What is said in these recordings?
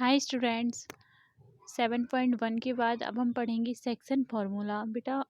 Hi students. 7.1 के बाद अब हम पढ़ेंगे सेक्शन फार्मूला। बेटा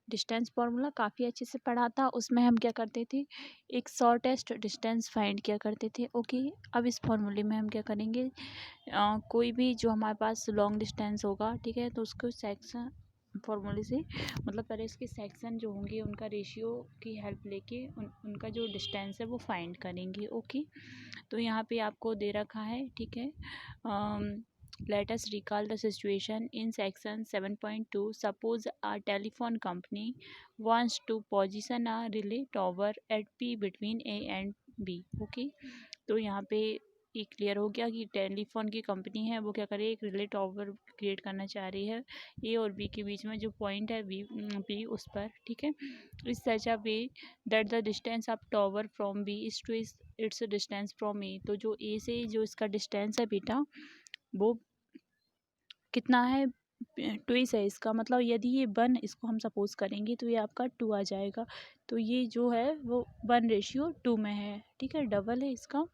डिस्टेंस फार्मूला काफ़ी अच्छे से पढ़ा था। उसमें हम क्या करते थे, एक शॉर्टेस्ट डिस्टेंस फाइंड किया करते थे। ओके, अब इस फार्मूले में हम क्या करेंगे, कोई भी जो हमारे पास लॉन्ग डिस्टेंस होगा, ठीक है, तो उसको सेक्शन फार्मूले से मतलब पहले इसके सेक्शन जो होंगे उनका रेशियो की हेल्प लेके उनका जो डिस्टेंस है वो फाइंड करेंगे। ओके, तो यहाँ पे आपको दे रखा है, ठीक है। Let us recall the situation in section 7.2. Suppose a telephone company wants to position a relay tower at P between A and B. Okay, तो यहाँ पे ये क्लियर हो गया कि टेलीफोन की कंपनी है वो क्या करे, एक रिले टावर क्रिएट करना चाह रही है ए और बी के बीच में जो पॉइंट है बी उस पर, ठीक है। इस such a way that the distance of tower from B is two its distance from A. तो जो ए से जो इसका डिस्टेंस है बेटा वो कितना है, ट्विस है इसका। मतलब यदि ये 1 इसको हम सपोज करेंगे तो ये आपका 2 आ जाएगा। तो ये जो है वो 1:2 में है, ठीक है, डबल है इसका।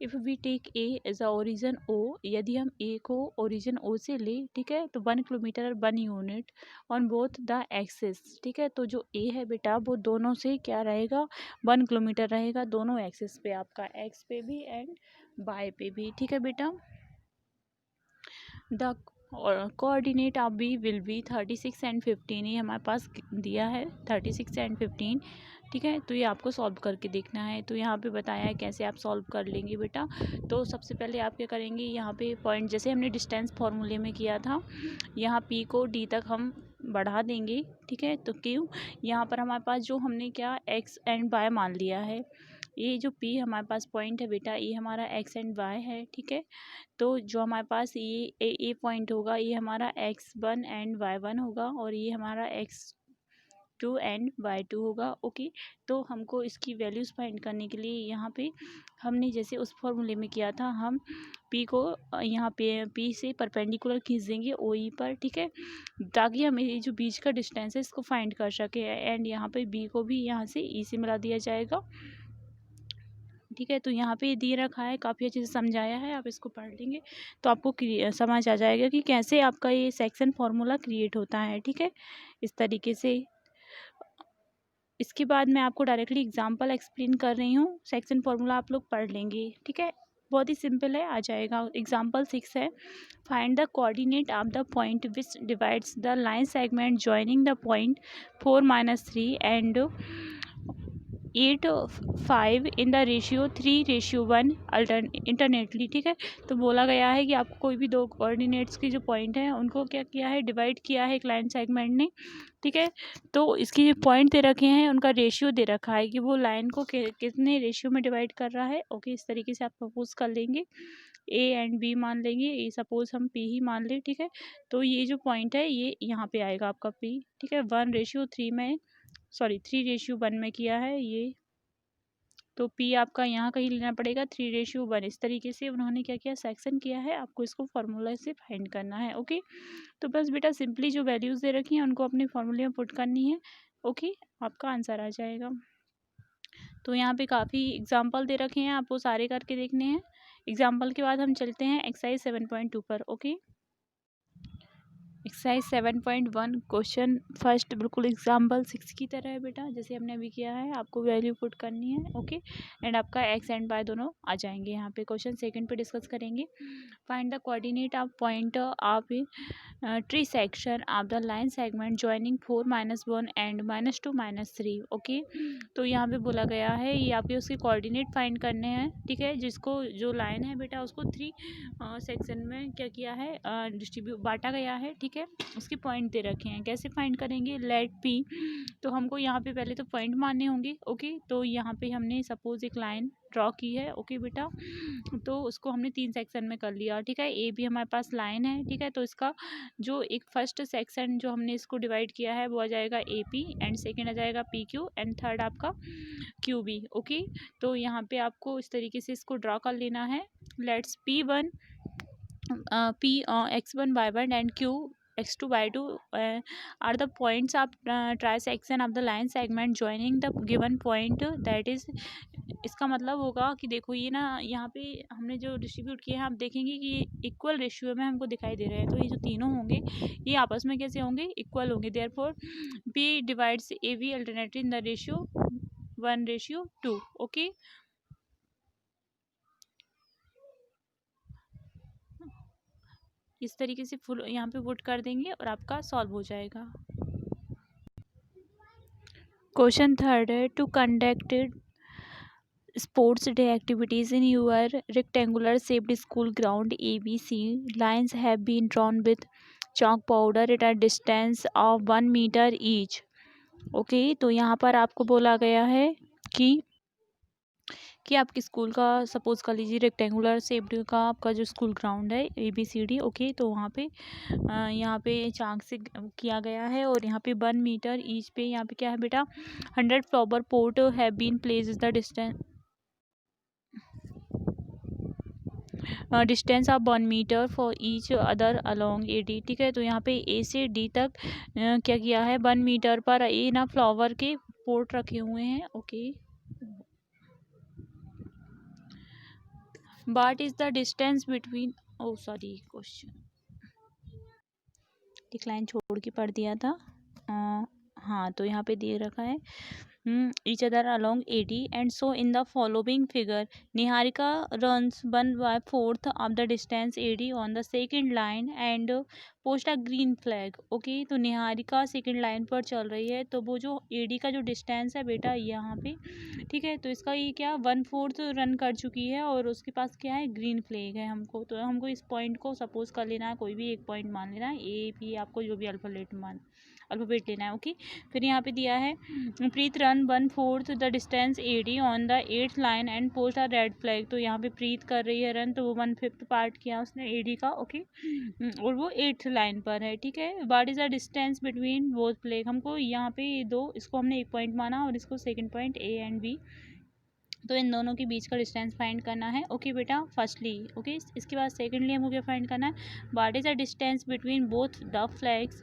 If we take A as a origin O, यदि हम ए को ओरिजन ओ से ले, ठीक है, तो 1 kilometre 1 unit on both the axis, ठीक है। तो जो ए है बेटा वो दोनों से क्या रहेगा, 1 किलोमीटर रहेगा दोनों एक्सिस पे, आपका एक्स पे भी एंड वाई पे भी, ठीक है बेटा। The coordinate of B will be 36 and 15। ये हमारे पास दिया है 36 एंड 15, ठीक है। तो ये आपको सॉल्व करके देखना है। तो यहाँ पे बताया है कैसे आप सॉल्व कर लेंगे बेटा। तो सबसे पहले आप क्या करेंगे, यहाँ पे पॉइंट जैसे हमने डिस्टेंस फार्मूले में किया था, यहाँ पी को डी तक हम बढ़ा देंगे, ठीक है। तो क्यों, यहाँ पर हमारे पास जो हमने क्या एक्स एंड वाई मान लिया है, ये जो पी हमारे पास पॉइंट है बेटा ये हमारा एक्स एंड वाई है, ठीक है। तो जो हमारे पास ये ए पॉइंट होगा ये हमारा x1 एंड y1 होगा और ये हमारा x2 एंड y2 होगा। ओके, तो हमको इसकी वैल्यूज़ फाइंड करने के लिए यहाँ पे हमने जैसे उस फॉर्मूले में किया था, हम p को यहाँ पे p से परपेंडिकुलर खींच देंगे ओ ई पर, ठीक है, ताकि हम ये जो बीच का डिस्टेंस है इसको फाइंड कर सके। एंड यहाँ पे b को भी यहाँ से e से मिला दिया जाएगा, ठीक है। तो यहाँ पे दे रखा है, काफ़ी अच्छे से समझाया है, आप इसको पढ़ लेंगे तो आपको समझ आ जाएगा कि कैसे आपका ये सेक्शन फार्मूला क्रिएट होता है, ठीक है, इस तरीके से। इसके बाद मैं आपको डायरेक्टली एग्जांपल एक्सप्लेन कर रही हूँ। सेक्शन फार्मूला आप लोग पढ़ लेंगे, ठीक है, बहुत ही सिंपल है, आ जाएगा। एग्जांपल 6 है, find the coordinate of the point which divides the line segment joining the point 4-3 and 8-5 in the ratio 3:1 इंटरनेटली, ठीक है। तो बोला गया है कि आपको कोई भी दो कोऑर्डिनेट्स की जो पॉइंट है उनको क्या किया है, डिवाइड किया है एक लाइन सेगमेंट ने, ठीक है। तो इसकी जो पॉइंट दे रखे हैं उनका रेशियो दे रखा है कि वो लाइन को कितने रेशियो में डिवाइड कर रहा है। ओके, इस तरीके से आप सपोज कर लेंगे, ए एंड बी मान लेंगे, ए सपोज हम पी ही मान लें, ठीक है। तो ये जो पॉइंट है ये यहाँ पे आएगा आपका पी, ठीक है। 1:3 में, सॉरी 3:1 में किया है ये, तो पी आपका यहाँ कहीं लेना पड़ेगा 3:1। इस तरीके से उन्होंने क्या किया, सेक्शन किया है, आपको इसको फार्मूला से फाइंड करना है। ओके, तो बस बेटा सिंपली जो वैल्यूज़ दे रखी हैं उनको अपने फार्मूले में पुट करनी है। ओके, आपका आंसर आ जाएगा। तो यहाँ पे काफ़ी एग्जाम्पल दे रखे हैं, आपको सारे करके देखने हैं। एग्जाम्पल के बाद हम चलते हैं एक्सरसाइज 7.2 पर। ओके, एक्सरसाइज 7.1 क्वेश्चन फर्स्ट बिल्कुल एग्जाम्पल 6 की तरह है बेटा, जैसे हमने अभी किया है, आपको वैल्यू पुट करनी है। ओके, एंड आपका एक्स एंड वाई दोनों आ जाएंगे यहाँ पे। क्वेश्चन सेकंड पे डिस्कस करेंगे, find the coordinate of point of tree section of the line segment joining 4-1 and -2 -3। Okay, तो यहाँ पे बोला गया है ये आपके उसके कोऑर्डिनेट फाइंड करने हैं, ठीक है। जिसको जो लाइन है बेटा उसको 3 सेक्शन में क्या किया है, डिस्ट्रीब्यूट बांटा गया है, ठीक है। उसके पॉइंट दे रखे हैं, कैसे फाइंड करेंगे, लेट पी। तो हमको यहाँ पे पहले तो पॉइंट मानने होंगे। ओके, तो यहाँ पे हमने सपोज एक लाइन ड्रॉ की है। ओके बेटा, तो उसको हमने 3 सेक्शन में कर लिया, ठीक है। ए भी हमारे पास लाइन है, ठीक है। तो इसका जो एक फर्स्ट सेक्शन जो हमने इसको डिवाइड किया है वो आ जाएगा ए पी, एंड सेकेंड आ जाएगा पी क्यू, एंड थर्ड आपका क्यू बी। ओके, तो यहाँ पे आपको इस तरीके से इसको ड्रॉ कर लेना है। Let's P1 P X1 Y1 and Q x2 y2 are the points of trisection of the line segment joining the given point, that is, इसका मतलब होगा कि देखो ये ना यहाँ पे हमने जो डिस्ट्रीब्यूट किए हैं आप देखेंगे कि इक्वल रेशियो में हमको दिखाई दे रहे हैं, तो ये जो तीनों होंगे ये आपस में कैसे होंगे, इक्वल होंगे। Therefore B divides A B alternately in the ratio 1:2। Okay, इस तरीके से फुल यहाँ पे पुट कर देंगे और आपका सॉल्व हो जाएगा। क्वेश्चन थर्ड है, to conducted sports day activities in your rectangular shaped school ground ABC, lines have been drawn with chalk powder at a distance of 1 meter each। Okay, तो यहाँ पर आपको बोला गया है कि आपके स्कूल का, सपोज कर लीजिए रेक्टेंगुलर शेप्ड का आपका जो स्कूल ग्राउंड है ABCD। ओके, तो वहाँ पे यहाँ पे चाक से किया गया है और यहाँ पे 1 मीटर ईच पे यहाँ पे क्या है बेटा, 100 flower pot have been placed the distance of 1 metre for each other along AD। ठीक है, तो यहाँ पे A से D तक क्या किया है, 1 मीटर पर ये ना फ्लावर के पोट रखे हुए हैं। Okay, what is the distance between, O sorry question decline छोड़ के पढ़ दिया था। हाँ, तो यहाँ पे दे रखा है each other along AD, and so in the following figure Niharika runs 1/4 of the distance AD on the second line and post a green flag। Okay, तो निहारिका सेकंड लाइन पर चल रही है, तो वो जो AD का जो डिस्टेंस है बेटा यहाँ पे, ठीक है, तो इसका ये क्या 1/4 रन कर चुकी है और उसके पास क्या है, ग्रीन फ्लैग है। हमको इस पॉइंट को सपोज कर लेना है, कोई भी एक पॉइंट मान लेना है, A P आपको जो भी अल्फाबेट लेना है। ओके, फिर यहाँ पे दिया है Preet ran 1/4 the distance AD on the 8th line and post a red flag. तो यहाँ पे प्रीत कर रही है रन, तो वो 1/5 पार्ट किया उसने AD का। ओके, और वो 8th लाइन पर है। ठीक है, what is the distance between both flag, हमको यहाँ पे दो, इसको हमने एक पॉइंट माना और इसको second point A and B, तो इन दोनों के बीच का डिस्टेंस फाइंड करना है। ओके बेटा, फर्स्टली। ओके, इसके बाद सेकेंडली हमको क्या फाइंड करना है, what is the distance between both the flags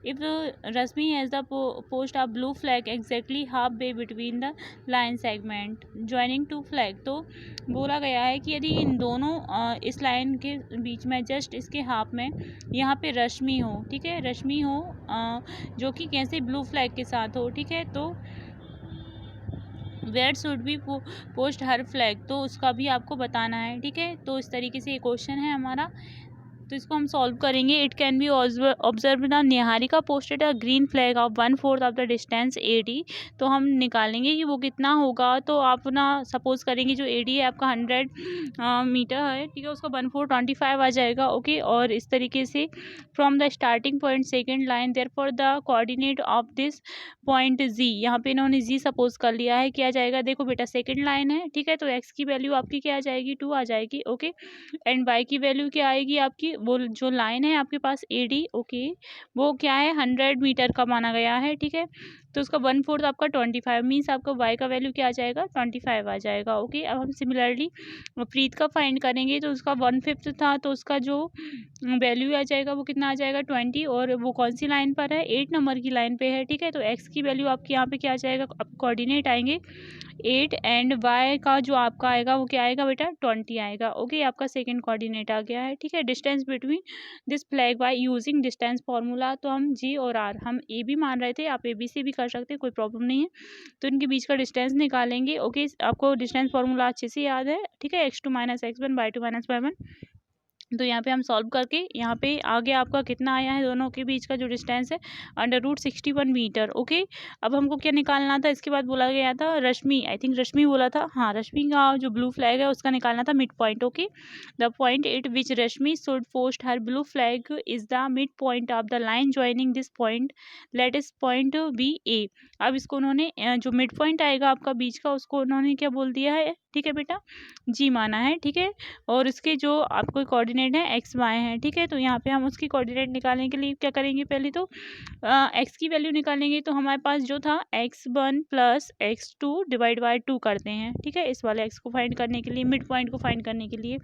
if Rashmi has the post a blue flag exactly half way between the line segment joining two flag. तो बोला गया है कि यदि इन दोनों इस लाइन के बीच में जस्ट इसके हाफ में यहाँ पे रश्मि हो, ठीक है, रश्मि हो जो कि कैसे ब्लू फ्लैग के साथ हो, ठीक है, तो where should be post her flag, तो उसका भी आपको बताना है। ठीक है, तो इस तरीके से ये क्वेश्चन है हमारा, तो इसको हम सॉल्व करेंगे। It can be observe the Niharika posted a green flag of 1/4 of the distance AD। तो हम निकालेंगे कि वो कितना होगा, तो आप ना सपोज करेंगे जो AD है आपका 100 मीटर है, ठीक है, उसका 1/4 25 आ जाएगा। ओके, और इस तरीके से from the starting point second line therefore the coordinate of this point Z, यहाँ पे इन्होंने Z सपोज कर लिया है, क्या जाएगा, देखो बेटा सेकेंड लाइन है, ठीक है, तो x की वैल्यू आपकी क्या आ जाएगी, 2 आ जाएगी। ओके, एंड y की वैल्यू क्या आएगी आपकी, वो जो लाइन है आपके पास AD, ओके, वो क्या है 100 मीटर का माना गया है। ठीक है, तो उसका 1/4 आपका 25 मीन्स आपका y का वैल्यू क्या आ जाएगा, 25 आ जाएगा। ओके, अब हम सिमिलरली प्रीत का फाइंड करेंगे, तो उसका 1/5 था, तो उसका जो वैल्यू आ जाएगा वो कितना आ जाएगा 20, और वो कौन सी लाइन पर है, 8 नंबर की लाइन पे है। ठीक है, तो x की वैल्यू आपके यहाँ पे क्या आ जाएगा, अब कोऑर्डिनेट आएंगे 8 एंड y का जो आपका आएगा वो क्या आएगा बेटा 20 आएगा। ओके, आपका सेकंड कोऑर्डिनेट आ गया है। ठीक है, distance between this flag by using distance formula, तो हम G और R हम A भी मान रहे थे, आप ABC भी कर सकते हैं, कोई प्रॉब्लम नहीं है। तो इनके बीच का डिस्टेंस निकालेंगे। ओके, आपको डिस्टेंस फार्मूला अच्छे से याद है। ठीक है, x2 - x1 y2 - y1। तो यहाँ पे हम सॉल्व करके यहाँ पे आगे आपका कितना आया है, दोनों के बीच का जो डिस्टेंस है √61 मीटर। ओके, अब हमको क्या निकालना था, इसके बाद बोला गया था रश्मि, आई थिंक रश्मि बोला था, हाँ, रश्मि का जो ब्लू फ्लैग है उसका निकालना था mid point. Okay, the point at which Rashmi should post her blue flag is the mid point of the line joining this point, let इस पॉइंट बी A। अब इसको उन्होंने जो मिड पॉइंट आएगा आपका बीच का, उसको उन्होंने क्या बोल दिया है, ठीक है बेटा, जी माना है, ठीक है। और उसके जो आपको कोऑर्डिनेट है एक्स वाई है, ठीक है। तो यहाँ पे हम उसकी कोऑर्डिनेट निकालने के लिए क्या करेंगे, पहले तो एक्स की वैल्यू निकालेंगे। तो हमारे पास जो था x1 plus x2 divide by 2 करते हैं, ठीक है, इस वाले एक्स को फाइंड करने के लिए, मिड पॉइंट को फाइंड करने के लिए।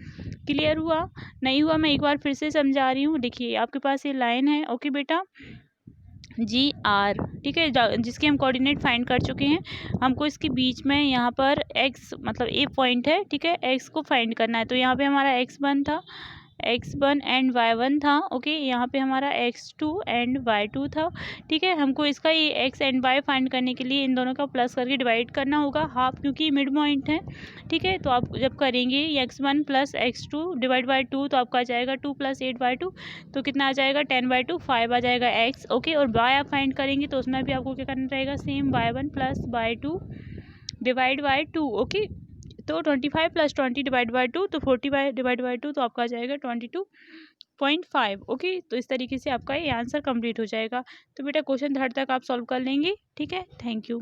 क्लियर हुआ? नहीं हुआ मैं एक बार फिर से समझा रही हूँ। देखिए आपके पास ये लाइन है, ओके बेटा, जी आर, ठीक है, जिसके हम कोऑर्डिनेट फाइंड कर चुके हैं। हमको इसके बीच में यहाँ पर एक्स मतलब ए पॉइंट है, ठीक है, एक्स को फाइंड करना है। तो यहाँ पे हमारा x1 था, x1 एंड y1 था, ओके। यहाँ पे हमारा x2 एंड y2 था, ठीक है। हमको इसका ये x एंड y फाइंड करने के लिए इन दोनों का प्लस करके डिवाइड करना होगा हाफ, क्योंकि मिड पॉइंट है, ठीक है। तो आप जब करेंगे x1 plus x2 divide by 2 तो आपका आ जाएगा 2 प्लस 8/2, तो कितना आ जाएगा 10/2, 5 आ जाएगा x, ओके। और y आप फाइंड करेंगे तो उसमें भी आपको क्या करना रहेगा, same y1 plus y2 divide by 2, okay. तो 25 प्लस 20 डिवाइड बाई 2 तो 40 डिवाइड बाई 2 तो आपका आ जाएगा 22.5, ओके। तो इस तरीके से आपका ये आंसर कंप्लीट हो जाएगा। तो बेटा क्वेश्चन 3rd तक आप सॉल्व कर लेंगे, ठीक है। Thank you.